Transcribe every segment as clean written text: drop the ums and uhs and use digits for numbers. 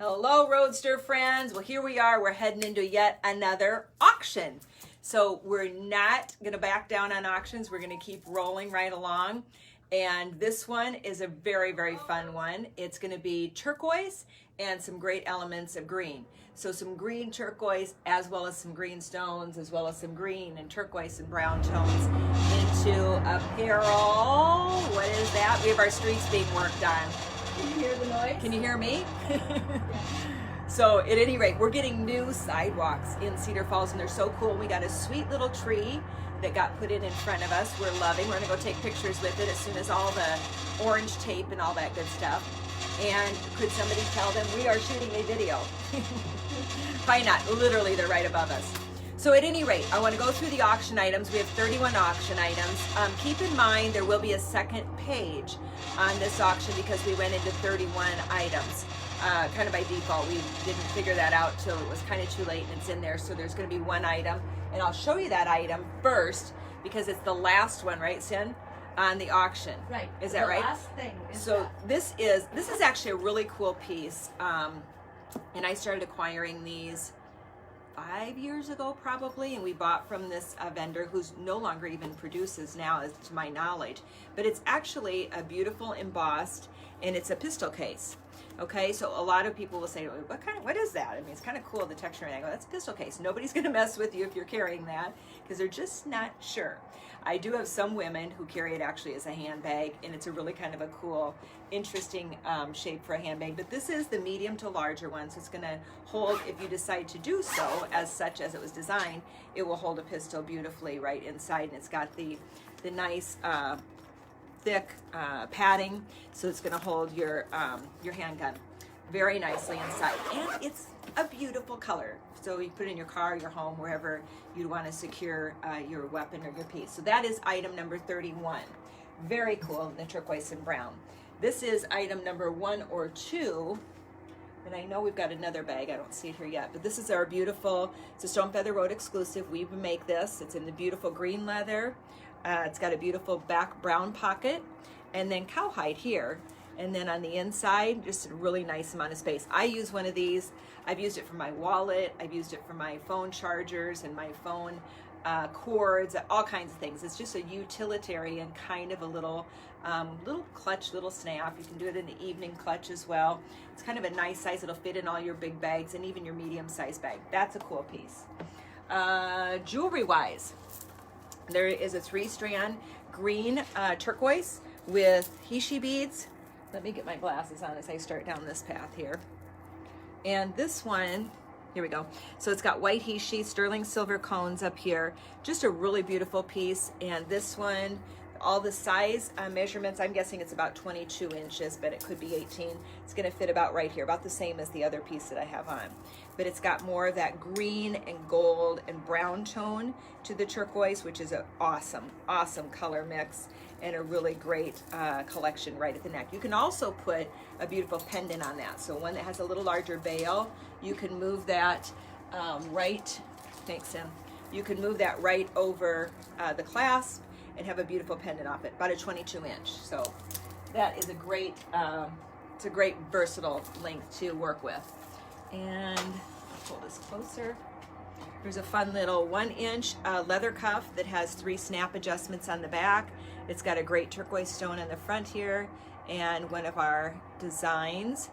Hello, Roadster friends. Well, here we are. We're heading into yet another auction. So we're not going to back down on auctions. We're going to keep rolling right along. And this one is a very, very fun one. It's going to be turquoise and some great elements of green. So some green turquoise as well as some green stones, as well as some green and turquoise and brown tones into apparel. What is that? We have our streets being worked on. Can you hear the noise? Can you hear me? So at any rate, we're getting new sidewalks in Cedar Falls and they're so cool. We got a sweet little tree that got put in front of us. We're loving. We're gonna go take pictures with it as soon as all the orange tape and all that good stuff. And could somebody tell them we are shooting a video? Probably not, literally they're right above us. So at any rate, I wanna go through the auction items. We have 31 auction items. Keep in mind there will be a second page on this auction because we went into 31 items. Kind of by default, we didn't figure that out till it was kind of too late and it's in there. So there's gonna be one item and I'll show you that item first because it's the last one, right, Sin? On the auction. Right. Is that right? The last thing is so this is actually a really cool piece. And I started acquiring these 5 years ago probably, and we bought from this vendor who's no longer even produces now, as to my knowledge. But it's actually a beautiful embossed, and it's a pistol case. Okay, so a lot of people will say, what is that? I mean, it's kind of cool, the texture, and I go, that's a pistol case. Nobody's gonna mess with you if you're carrying that, because they're just not sure. I do have some women who carry it actually as a handbag, and it's a really kind of a cool, interesting shape for a handbag. But this is the medium to larger one, so it's gonna hold, if you decide to do so, as such as it was designed, it will hold a pistol beautifully right inside, and it's got the nice, thick padding, so it's going to hold your handgun very nicely inside, and it's a beautiful color. So you put it in your car, your home, wherever you'd want to secure your weapon or your piece. So that is item number 31. Very cool, the turquoise and brown. This is item number 1 or 2. And I know we've got another bag, I don't see it here yet, but this is our beautiful, it's a Stone Feather Road exclusive. We make this, it's in the beautiful green leather. It's got a beautiful back brown pocket and then cowhide here. And then on the inside, just a really nice amount of space. I use one of these. I've used it for my wallet. I've used it for my phone chargers and my phone cords, all kinds of things. It's just a utilitarian kind of a little clutch, little snap. You can do it in the evening clutch as well. It's kind of a nice size. It'll fit in all your big bags and even your medium-sized bag. That's a cool piece. Jewelry-wise, there is a 3-strand green turquoise with Hishi beads. Let me get my glasses on as I start down this path here. And this one, here we go. So it's got white Hishi, sterling silver cones up here. Just a really beautiful piece. And this one, all the size measurements, I'm guessing it's about 22 inches, but it could be 18. It's gonna fit about right here, about the same as the other piece that I have on. But it's got more of that green and gold and brown tone to the turquoise, which is an awesome, awesome color mix and a really great collection right at the neck. You can also put a beautiful pendant on that. So one that has a little larger bail, you can move that right, thanks Sam, you can move that right over the clasp and have a beautiful pendant off it, about a 22 inch. So that is a great, it's a great versatile length to work with. And I'll pull this closer. There's a fun little 1-inch leather cuff that has 3 snap adjustments on the back. It's got a great turquoise stone on the front here, and one of our designs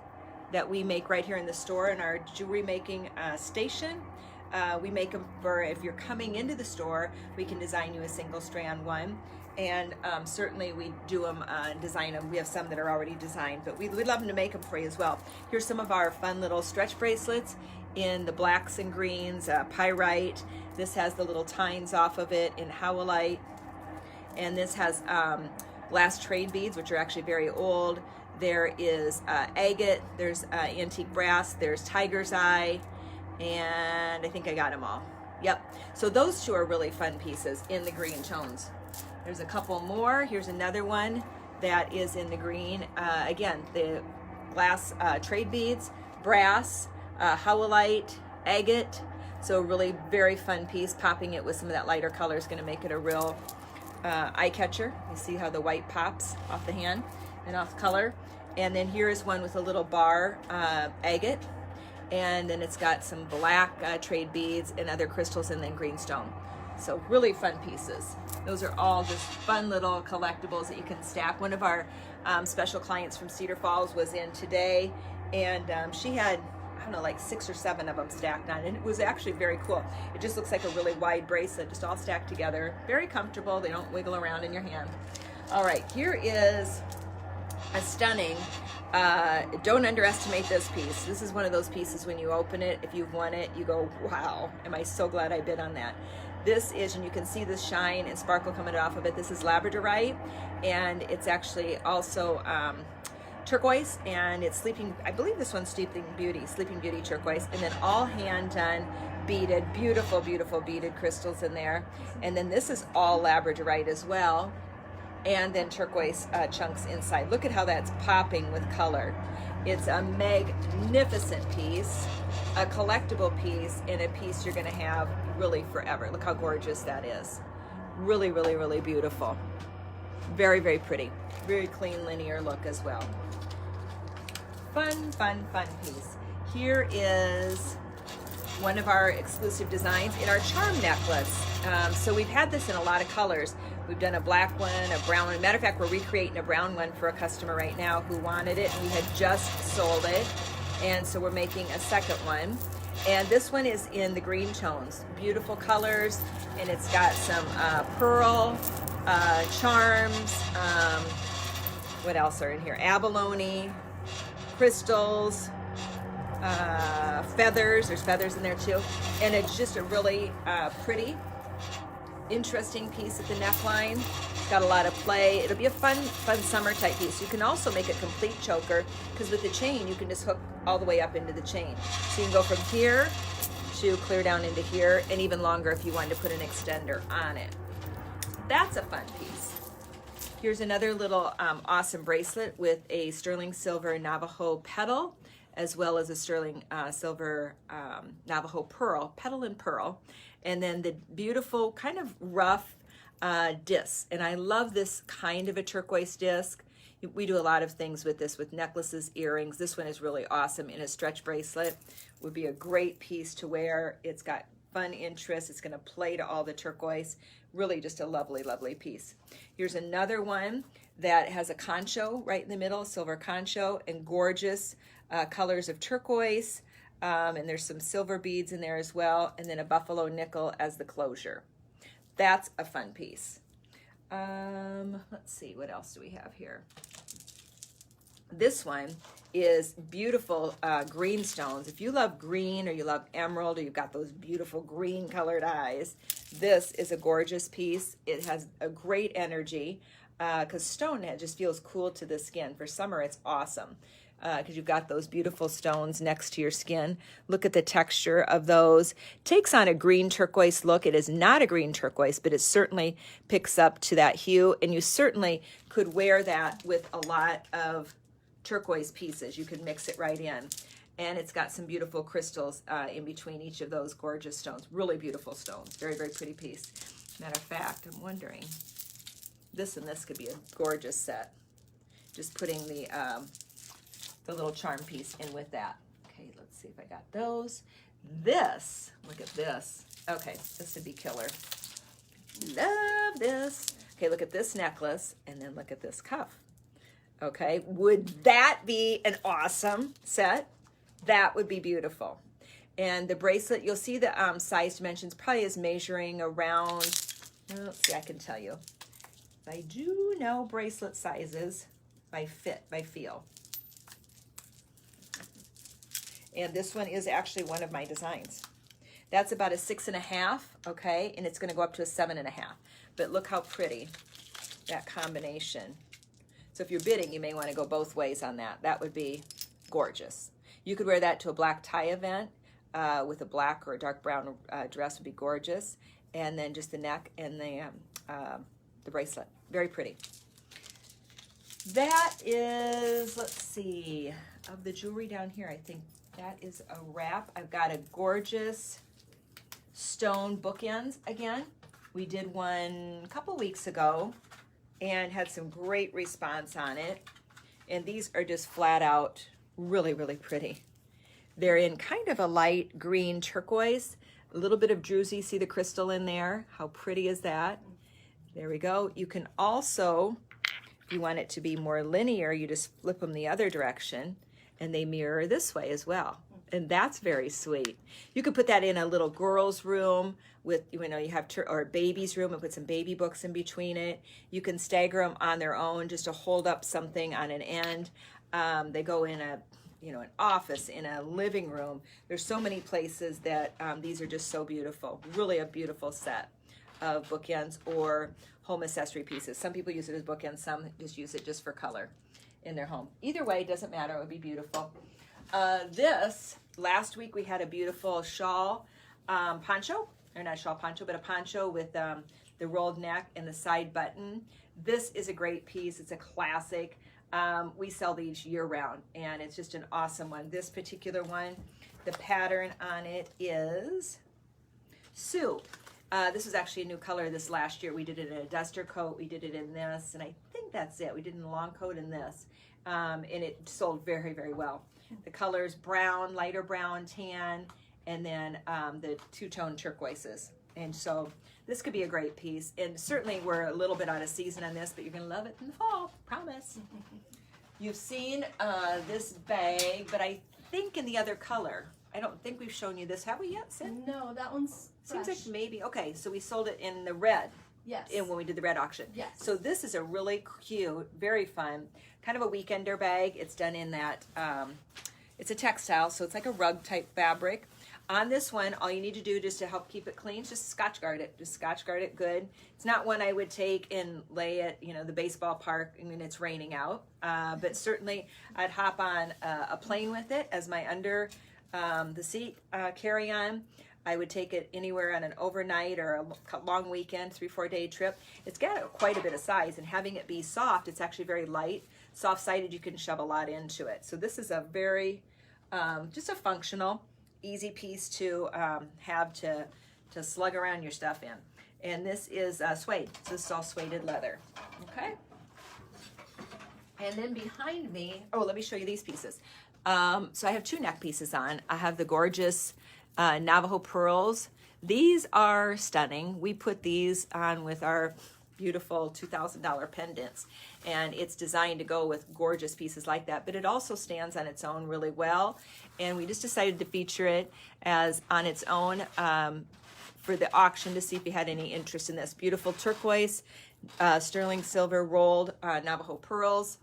that we make right here in the store in our jewelry making station. We make them for, if you're coming into the store, we can design you a single strand one. And certainly we do them, design them. We have some that are already designed, but we'd love them to make them for you as well. Here's some of our fun little stretch bracelets in the blacks and greens, pyrite. This has the little tines off of it in howlite. And this has glass trade beads, which are actually very old. There is agate, there's antique brass, there's tiger's eye, and I think I got them all. Yep, so those two are really fun pieces in the green tones. There's a couple more. Here's another one that is in the green. Again, the glass trade beads, brass, howlite, agate. So really very fun piece. Popping it with some of that lighter color is gonna make it a real eye catcher. You see how the white pops off the hand and off color. And then here is one with a little bar agate. And then it's got some black trade beads and other crystals, and then green stone. So really fun pieces. Those are all just fun little collectibles that you can stack. One of our special clients from Cedar Falls was in today, and she had, I don't know, like 6 or 7 of them stacked on, and it was actually very cool. It just looks like a really wide bracelet, just all stacked together. Very comfortable. They don't wiggle around in your hand. All right, here is a stunning, don't underestimate this piece. This is one of those pieces when you open it, if you've won it, you go, wow, am I so glad I bid on that. This is, and you can see the shine and sparkle coming off of it. This is labradorite, and it's actually also turquoise, and it's sleeping, I believe this one's sleeping beauty turquoise, and then all hand done, beaded, beautiful, beautiful beaded crystals in there. And then this is all labradorite as well, and then turquoise chunks inside. Look at how that's popping with color. It's a magnificent piece, a collectible piece, and a piece you're gonna have really forever. Look how gorgeous that is. Really, really, really beautiful. Very, very pretty. Very clean, linear look as well. Fun, fun, fun piece. Here is one of our exclusive designs in our charm necklace. So we've had this in a lot of colors. We've done a black one, a brown one. Matter of fact, we're recreating a brown one for a customer right now who wanted it. We had just sold it, and so we're making a second one. And this one is in the green tones. Beautiful colors, and it's got some pearl charms. What else are in here? Abalone, crystals, feathers. There's feathers in there too. And it's just a really pretty, interesting piece at the neckline. It's got a lot of play. It'll be a fun summer type piece. You can also make a complete choker, because with the chain you can just hook all the way up into the chain. So you can go from here to clear down into here, and even longer if you wanted to put an extender on it. That's a fun piece. Here's another little awesome bracelet with a sterling silver Navajo petal, as well as a sterling silver Navajo pearl, petal and pearl. And then the beautiful kind of rough disc. And I love this kind of a turquoise disc. We do a lot of things with this, with necklaces, earrings. This one is really awesome in a stretch bracelet. Would be a great piece to wear. It's got fun interest. It's going to play to all the turquoise. Really just a lovely, lovely piece. Here's another one that has a concho right in the middle, silver concho, and gorgeous colors of turquoise. And there's some silver beads in there as well, and then a buffalo nickel as the closure. That's a fun piece. Let's see, what else do we have here? This one is beautiful green stones. If you love green, or you love emerald, or you've got those beautiful green colored eyes, this is a gorgeous piece. It has a great energy, because stone just feels cool to the skin. For summer, it's awesome, because you've got those beautiful stones next to your skin. Look at the texture of those. Takes on a green turquoise look. It is not a green turquoise, but it certainly picks up to that hue, and you certainly could wear that with a lot of turquoise pieces. You could mix it right in. And it's got some beautiful crystals in between each of those gorgeous stones. Really beautiful stones. Very, very pretty piece. Matter of fact, I'm wondering, this and this could be a gorgeous set. Just putting the little charm piece in with that. Okay, let's see if I got those. This, look at this. Okay, this would be killer. Love this. Okay, look at this necklace, and then look at this cuff. Okay, would that be an awesome set? That would be beautiful. And the bracelet, you'll see the size dimensions probably is measuring around, let's see, I can tell you. I do know bracelet sizes by fit, by feel. And this one is actually one of my designs. That's about a 6.5, okay? And it's gonna go up to a 7.5. But look how pretty that combination. So if you're bidding, you may wanna go both ways on that. That would be gorgeous. You could wear that to a black tie event with a black or a dark brown dress would be gorgeous. And then just the neck and the bracelet, very pretty. That is, let's see, of the jewelry down here, I think that is a wrap. I've got a gorgeous stone bookends again. We did one a couple weeks ago and had some great response on it. And these are just flat out really, really pretty. They're in kind of a light green turquoise, a little bit of druzy. See the crystal in there? How pretty is that? There we go. You can also, if you want it to be more linear, you just flip them the other direction and they mirror this way as well. And that's very sweet. You could put that in a little girl's room with, you know, you have, or a baby's room and put some baby books in between it. You can stagger them on their own just to hold up something on an end. They go in a, you know, an office, in a living room. There's so many places that these are just so beautiful. Really a beautiful set of bookends or home accessory pieces. Some people use it as bookends, some just use it just for color in their home. Either way, it doesn't matter, it would be beautiful. This, last week we had a beautiful shawl poncho, or not shawl poncho, but a poncho with the rolled neck and the side button. This is a great piece, it's a classic. We sell these year round and it's just an awesome one. This particular one, the pattern on it is Sue. This is actually a new color this last year. We did it in a duster coat, we did it in this, and I think that's it. We did it in a long coat in this, and it sold very, very well. The colors brown, lighter brown, tan, and then the two-tone turquoises. And so this could be a great piece. And certainly we're a little bit out of season on this, but you're gonna love it in the fall, promise. You've seen this bag, but I think in the other color. I don't think we've shown you this. Have we yet, Sid? No, that one's fresh. Seems like maybe, okay, so we sold it in the red. Yes. When we did the red auction. Yes. So this is a really cute, very fun, kind of a weekender bag. It's done in that, it's a textile, so it's like a rug type fabric. On this one, all you need to do just to help keep it clean is just Scotch guard it. Just Scotch guard it good. It's not one I would take and lay at, you know, the baseball park when it's raining out. But certainly I'd hop on a plane with it as my under the seat carry-on. I would take it anywhere on an overnight or a long weekend, 3-4 day trip. It's got quite a bit of size, and having it be soft, it's actually very light. Soft-sided, you can shove a lot into it. So this is a very, just a functional, easy piece to have to slug around your stuff in. And this is suede, so this is all sueded leather, okay? And then behind me, oh, let me show you these pieces. So I have two neck pieces on. I have the gorgeous Navajo pearls. These are stunning. We put these on with our beautiful $2,000 pendants, and it's designed to go with gorgeous pieces like that, but it also stands on its own really well, and we just decided to feature it as on its own for the auction to see if you had any interest in this. Beautiful turquoise, sterling silver rolled Navajo pearls,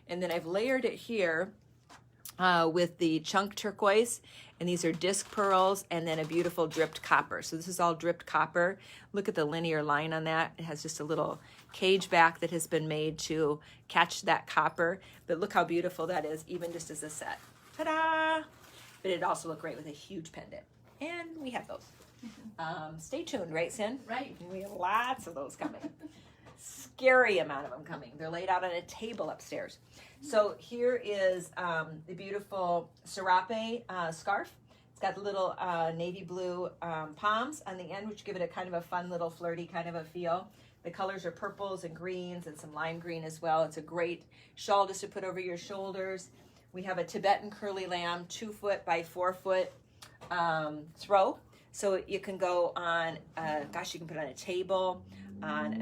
and then I've layered it here with the chunk turquoise, and these are disc pearls, and then a beautiful dripped copper. So this is all dripped copper. Look at the linear line on that. It has just a little cage back that has been made to catch that copper, but look how beautiful that is, even just as a set. Ta-da! But it'd also look great with a huge pendant, and we have those. Stay tuned, right, Sin? Right. We have lots of those coming. Scary amount of them coming. They're laid out on a table upstairs. So here is the beautiful serape scarf. It's got the little navy blue palms on the end, which give it a kind of a fun little flirty kind of a feel. The colors are purples and greens and some lime green as well. It's a great shawl just to put over your shoulders. We have a Tibetan curly lamb 2-foot by 4-foot throw. So you can go on, gosh, you can put it on a table, on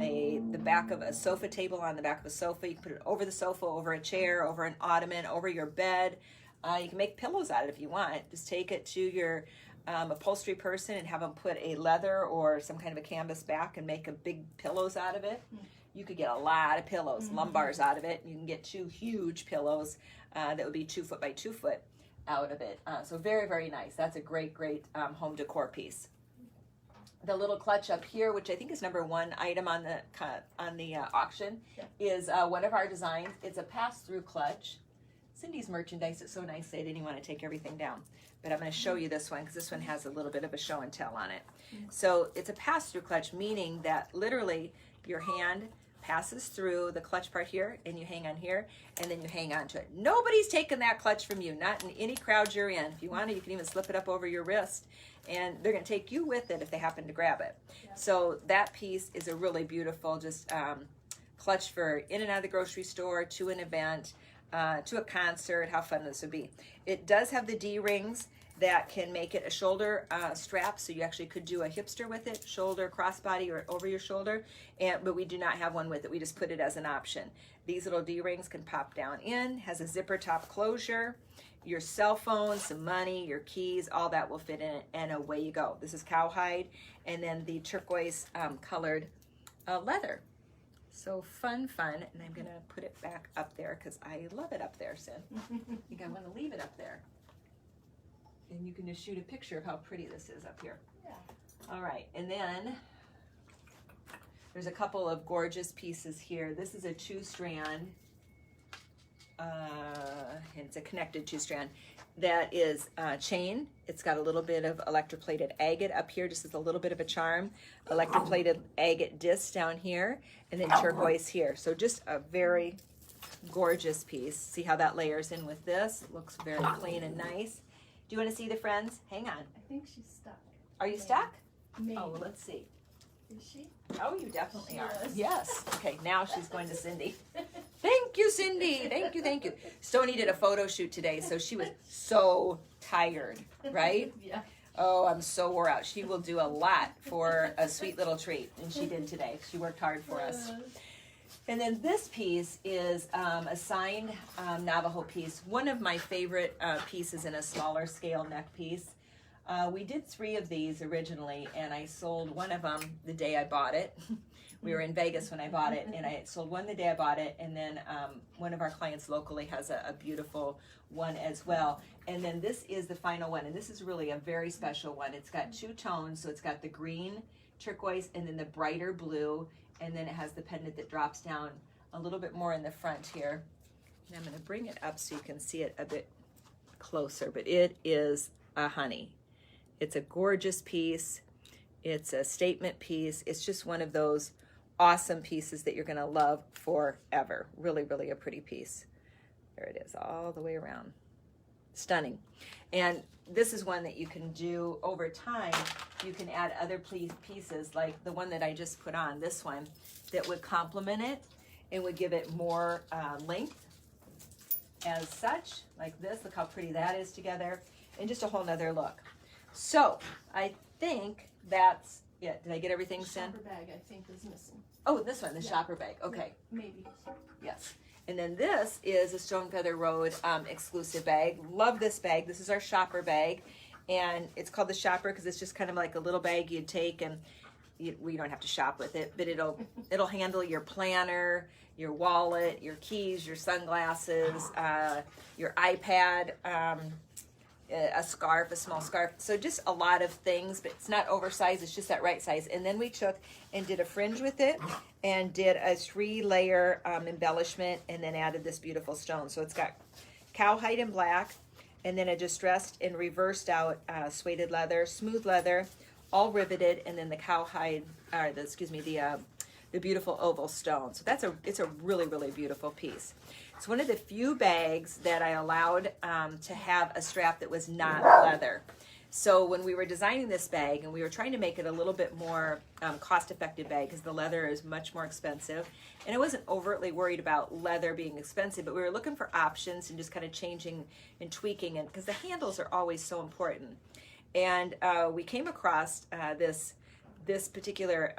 the back of a sofa table, on the back of a sofa. You can put it over the sofa, over a chair, over an ottoman, over your bed. You can make pillows out of it if you want. Just take it to your upholstery person and have them put a leather or some kind of a canvas back and make a big pillows out of it. You could get a lot of pillows, lumbars out of it. You can get 2 huge pillows that would be 2-foot by 2-foot out of it. So very, very nice. That's a great, great home decor piece. The little clutch up here, which I think is number 1 item on the auction, is one of our designs. It's a pass-through clutch. Cindy's merchandise is so nice, they didn't even want to take everything down. But I'm going to show you this one because this one has a little bit of a show and tell on it. So it's a pass-through clutch, meaning that literally your hand passes through the clutch part here, and you hang on here, and then you hang on to it. Nobody's taking that clutch from you, not in any crowd you're in. If you want to, you can even slip it up over your wrist, and they're going to take you with it if they happen to grab it. Yeah. So that piece is a really beautiful just clutch for in and out of the grocery store, to an event. to a concert, how fun this would be. It does have the D-rings that can make it a shoulder strap, so you actually could do a hipster with it, shoulder, crossbody, or over your shoulder, but we do not have one with it. We just put it as an option. These little D-rings can pop down in, has a zipper top closure. Your cell phone, some money, your keys, all that will fit in it, and away you go. This is cowhide, and then the turquoise colored leather. So fun, and I'm gonna put it back up there because I love it up there, Sin. I think I want to leave it up there. And you can just shoot a picture of how pretty this is up here. Yeah. All right, and then there's a couple of gorgeous pieces here. This is a 2-strand, and it's a connected 2-strand. That is chain. It's got a little bit of electroplated agate up here, just as a little bit of a charm. Electroplated agate disc down here, and then turquoise here. So just a very gorgeous piece. See how that layers in with this? It looks very clean and nice. Do you want to see the friends? Hang on. I think she's stuck. Are you stuck? Maybe. Oh, well, let's see. Is she? Oh, you definitely She are. is. Yes. Okay, now she's going to Cindy. Thank you, Cindy. Thank you, thank you. Stoney did a photo shoot today, so she was so tired, right? Yeah. Oh, I'm so wore out. She will do a lot for a sweet little treat, and she did today. She worked hard for us. And then this piece is a signed Navajo piece. One of my favorite pieces in a smaller scale neck piece. We did 3 of these originally, and I sold one of them the day I bought it. We were in Vegas when I bought it, and I sold one the day I bought it, and then one of our clients locally has a beautiful one as well. And then this is the final one, and this is really a very special one. It's got 2 tones, so it's got the green turquoise and then the brighter blue, and then it has the pendant that drops down a little bit more in the front here. And I'm going to bring it up so you can see it a bit closer, but it is a honey. It's a gorgeous piece. It's a statement piece. It's just one of those awesome pieces that you're going to love forever. Really, really a pretty piece. There it is, all the way around. Stunning. And this is one that you can do over time. You can add other pieces like the one that I just put on, this one, that would complement it and would give it more length as such, like this. Look how pretty that is together, and just a whole nother look. So I think that's it. Did I get everything, Sin? Shopper bag, I think, is missing. Oh, this one, the Yeah. shopper bag. Okay. Maybe. Yes. And then this is a Stone Feather Road exclusive bag. Love this bag. This is our shopper bag. And it's called the shopper because it's just kind of like a little bag you'd take, and you don't have to shop with it, but it'll handle your planner, your wallet, your keys, your sunglasses, your iPad, a scarf, a small scarf. So just a lot of things, but it's not oversized. It's just that right size. And then we took and did a fringe with it and did a 3-layer embellishment, and then added this beautiful stone. So it's got cowhide in black, and then a distressed and reversed out suede leather, smooth leather, all riveted, and then the cowhide, the beautiful oval stone. So it's a really, really beautiful piece. It's one of the few bags that I allowed to have a strap that was not leather. So when we were designing this bag, and we were trying to make it a little bit more cost-effective bag, because the leather is much more expensive, and I wasn't overtly worried about leather being expensive, but we were looking for options and just kind of changing and tweaking it, because the handles are always so important. And we came across this particular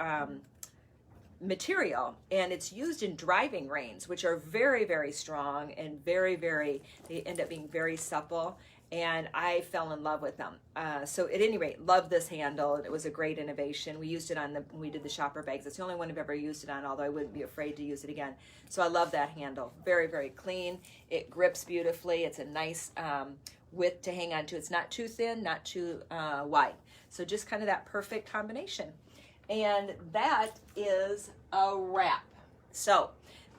material, and it's used in driving reins, which are very, very strong and very, they end up being very supple, and I fell in love with them. So at any rate, love this handle. It was a great innovation. We used it on when we did the shopper bags. It's the only one I've ever used it on, although I wouldn't be afraid to use it again. So I love that handle. Very, very clean. It grips beautifully. It's a nice width to hang on to. It's not too thin, not too wide. So just kind of that perfect combination. And that is a wrap. So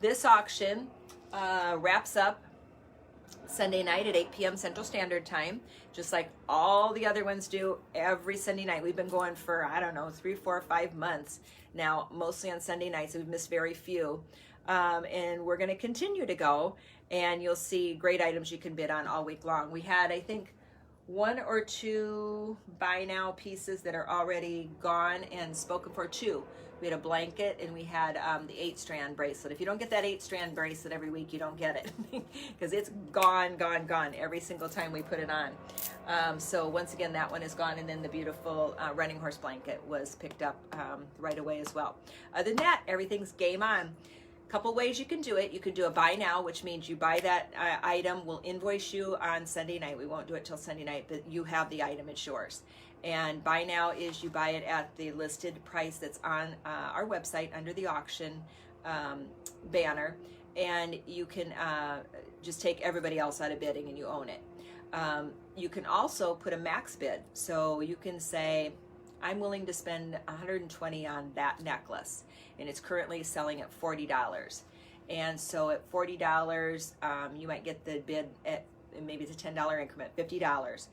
this auction wraps up Sunday night at 8 p.m. Central Standard Time, just like all the other ones do every Sunday night. We've been going for, 3, 4, 5 months now, mostly on Sunday nights. We've missed very few. And we're going to continue to go, and you'll see great items you can bid on all week long. We had, I think, 1 or 2 buy now pieces that are already gone and spoken for. 2. We had a blanket and we had the 8-strand bracelet. If you don't get that 8-strand bracelet every week, you don't get it because it's gone every single time we put it on. So once again, that one is gone. And then the beautiful running horse blanket was picked up right away as well. Other than that, everything's game on. Couple ways you can do it. You can do a buy now, which means you buy that item. We'll invoice you on Sunday night. We won't do it till Sunday night, but you have the item. It's yours. And buy now is you buy it at the listed price that's on our website under the auction banner, and you can just take everybody else out of bidding and you own it. You can also put a max bid. So you can say, I'm willing to spend $120 on that necklace, and it's currently selling at $40. And so at $40, you might get the bid at, maybe it's a $10 increment, $50.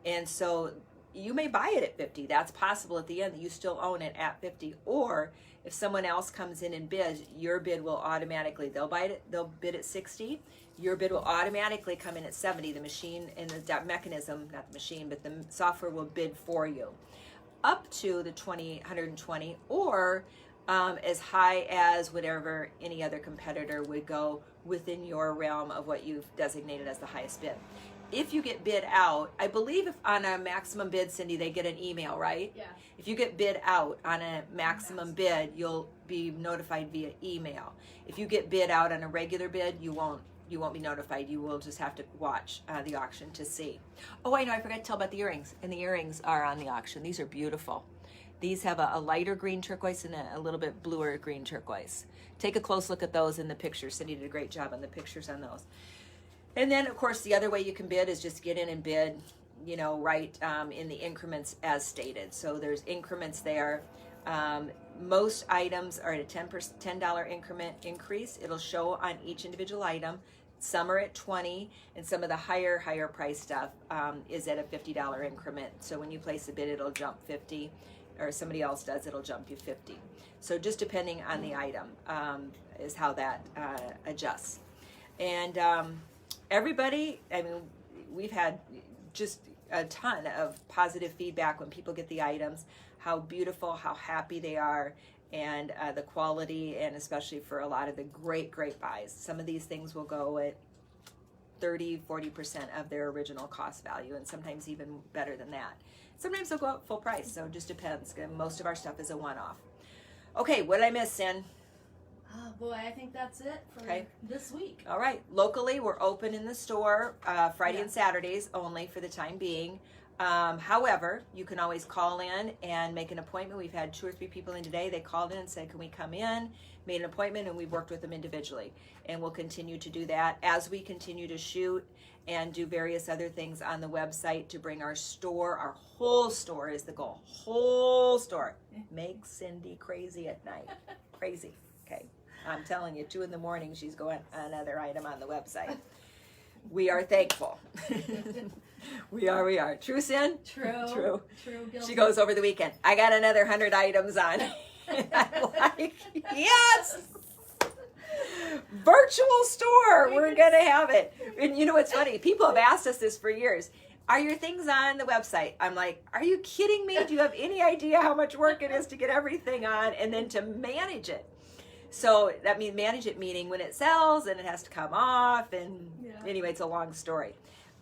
And so you may buy it at $50. That's possible at the end that you still own it at $50. Or if someone else comes in and bids, your bid will automatically, they'll bid at $60. Your bid will automatically come in at $70. The machine and the mechanism, not the machine, but the software will bid for you. Up to the $120, or as high as whatever any other competitor would go within your realm of what you've designated as the highest bid. If you get bid out, I believe if on a maximum bid, Cindy, they get an email, right? Yeah. If you get bid out on a maximum bid, you'll be notified via email. If you get bid out on a regular bid, you won't be notified. You will just have to watch the auction to see. Oh, I know, I forgot to tell about the earrings. And the earrings are on the auction. These are beautiful. These have a lighter green turquoise and a little bit bluer green turquoise. Take a close look at those in the pictures. Cindy did a great job on the pictures on those. And then, of course, the other way you can bid is just get in and bid, right in the increments as stated. So there's increments there. Most items are at a $10 increment increase. It'll show on each individual item. Some are at $20, and some of the higher price stuff is at a $50 increment. So when you place a bid, it'll jump 50, or somebody else does, it'll jump you 50. So just depending on the item is how that adjusts. And everybody, I mean, we've had just a ton of positive feedback when people get the items, how beautiful, how happy they are, and the quality, and especially for a lot of the great buys. Some of these things will go at 30-40% of their original cost value, and sometimes even better than that. Sometimes they'll go up full price, so it just depends. Most of our stuff is a one-off. Okay, what did I miss, Sin? Oh boy, I think that's it for this week. All right, locally we're open in the store Friday and Saturdays only for the time being. However, you can always call in and make an appointment. We've had 2 or 3 people in today. They called in and said, can we come in? Made an appointment, and we've worked with them individually. And we'll continue to do that as we continue to shoot and do various other things on the website to bring our store, our whole store is the goal. Whole store. Make Cindy crazy at night. Crazy. Okay. I'm telling you, 2 a.m, she's going another item on the website. We are thankful. We are. True, Sin? True. Guilty. She goes over the weekend, I got another 100 items on. I'm like, yes! Virtual store. We're going to have it. And you know what's funny? People have asked us this for years. Are your things on the website? I'm like, are you kidding me? Do you have any idea how much work it is to get everything on and then to manage it? So that means manage it, meaning when it sells and it has to come off. And anyway, it's a long story.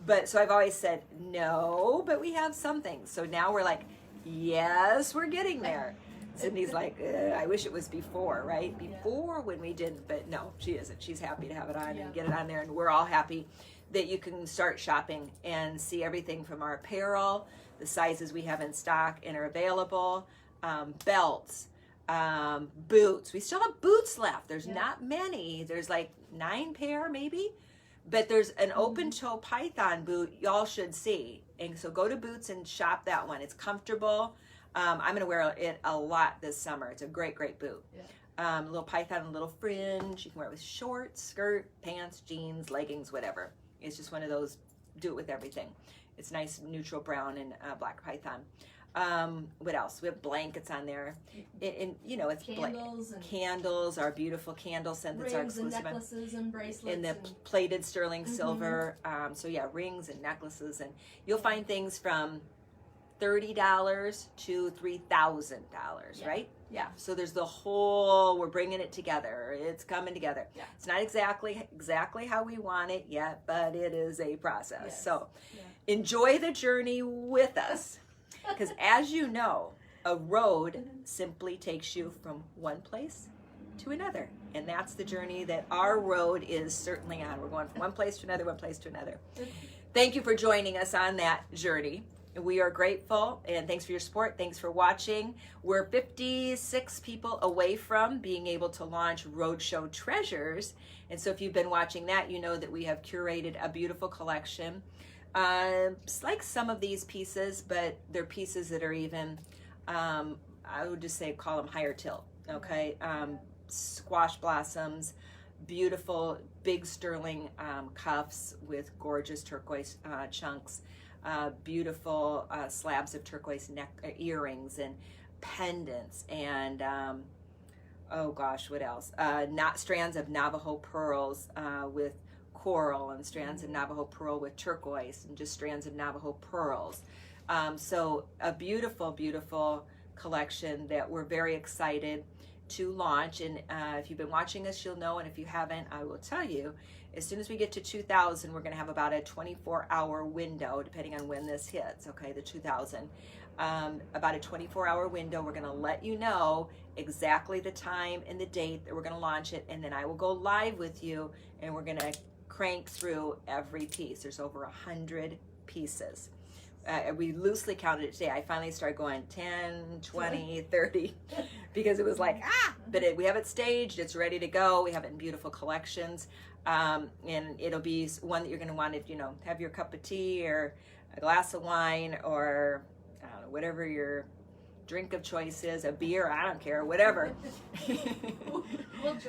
But so I've always said, no, but we have something. So now we're like, yes, we're getting there. Cindy's like, I wish it was before, right? Before when we didn't, but no, she isn't. She's happy to have it on and get it on there. And we're all happy that you can start shopping and see everything from our apparel, the sizes we have in stock and are available, belts, boots. We still have boots left. There's not many. There's like 9 pair maybe. But there's an open toe python boot y'all should see. And so go to Boots and shop that one. It's comfortable. I'm going to wear it a lot this summer. It's a great boot. Little python, a little fringe. You can wear it with shorts, skirt, pants, jeans, leggings, whatever. It's just one of those, do it with everything. It's nice neutral brown and black python. What else? We have blankets on there. And you know, it's candles, and candles, our beautiful candle scent that's our rings and exclusive. necklaces and bracelets. In the plated sterling silver. So yeah, rings and necklaces, and you'll find things from $30 to $3,000, right? Yeah. So there's the whole, we're bringing it together. It's coming together. Yeah. It's not exactly how we want it yet, but it is a process. Yes. So enjoy the journey with us. Because as you know, a road simply takes you from one place to another. And that's the journey that our road is certainly on. We're going from one place to another, one place to another. Thank you for joining us on that journey. We are grateful, and thanks for your support. Thanks for watching. We're 56 people away from being able to launch Roadshow Treasures. And so if you've been watching that, you know that we have curated a beautiful collection. It's like some of these pieces, but they're pieces that are even, I would just say, call them higher tilt, okay? Squash blossoms, beautiful big sterling cuffs with gorgeous turquoise chunks. Beautiful slabs of turquoise neck earrings and pendants, and oh gosh, what else? Not strands of Navajo pearls with coral, and strands of Navajo pearl with turquoise, and just strands of Navajo pearls. So a beautiful, beautiful collection that we're very excited to launch. And if you've been watching us, you'll know, and if you haven't, I will tell you. As soon as we get to 2,000, we're going to have about a 24-hour window, depending on when this hits, okay, the 2,000. About a 24-hour window. We're going to let you know exactly the time and the date that we're going to launch it, and then I will go live with you, and we're going to crank through every piece. There's over 100 pieces. We loosely counted it today. I finally started going 10, 20, 30, because it was like, but we have it staged. It's ready to go. We have it in beautiful collections. And it'll be one that you're going to want to, have your cup of tea or a glass of wine, or I don't know, whatever your drink of choice is, a beer, I don't care, whatever.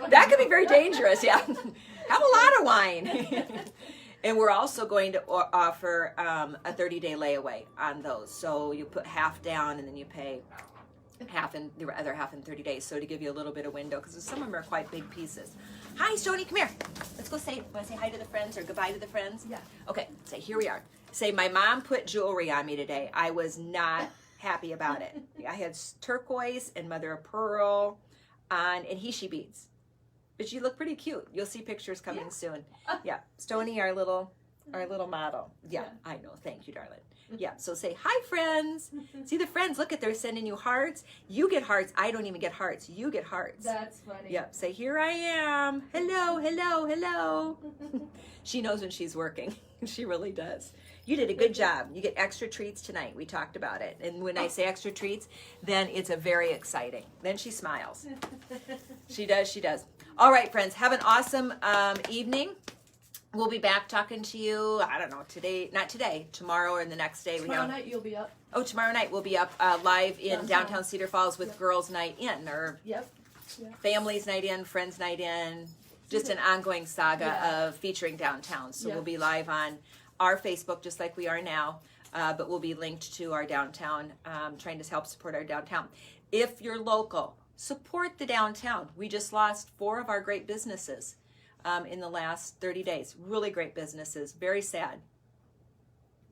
That could be very dangerous, yeah. Have a lot of wine. And we're also going to offer a 30-day layaway on those. So you put half down and then you pay half in the other half in 30 days. So to give you a little bit of window, because some of them are quite big pieces. Hi, Stony, come here. Let's go want to say hi to the friends or goodbye to the friends? Yeah. Okay, say, here we are. Say, my mom put jewelry on me today. I was not happy about it. I had turquoise and mother of pearl on, and Hishi beads. But you look pretty cute. You'll see pictures coming soon. Yeah, Stony, our little model. Yeah, I know. Thank you, darling. Yeah, so say, hi, friends. See the friends, look at, they're sending you hearts. You get hearts. I don't even get hearts. You get hearts. That's funny. Yeah, say, here I am. Hello, hello, hello. She knows when she's working. She really does. You did a good job. You get extra treats tonight. We talked about it. And when I say extra treats, then it's a very exciting. Then she smiles. She does, she does. All right, friends, have an awesome evening. We'll be back talking to you, I don't know, not today, tomorrow or the next day. Tomorrow night you'll be up. Oh, tomorrow night we'll be up live in downtown Cedar Falls with Girls Night In, or Families Night In, Friends Night In, just an ongoing saga of featuring downtown. So we'll be live on our Facebook just like we are now, but we'll be linked to our downtown, trying to help support our downtown. If you're local, support the downtown. We just lost 4 of our great businesses in the last 30 days. Really great businesses. Very sad.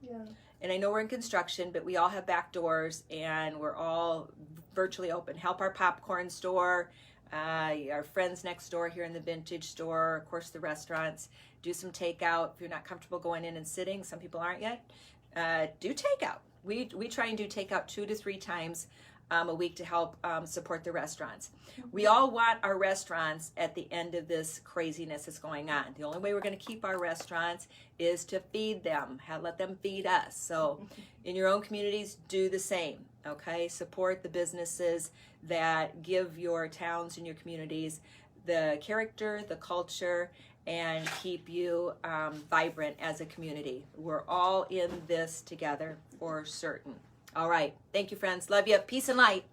Yeah. And I know we're in construction, but we all have back doors and we're all virtually open. Help our popcorn store, our friends next door here in the vintage store, of course the restaurants. Do some takeout. If you're not comfortable going in and sitting, some people aren't yet, do takeout. We try and do takeout 2 to 3 times a week to help support the restaurants. We all want our restaurants at the end of this craziness that's going on. The only way we're going to keep our restaurants is to feed them, let them feed us. So in your own communities, do the same, okay? Support the businesses that give your towns and your communities the character, the culture, and keep you vibrant as a community. We're all in this together for certain. All right. Thank you, friends. Love you. Peace and light.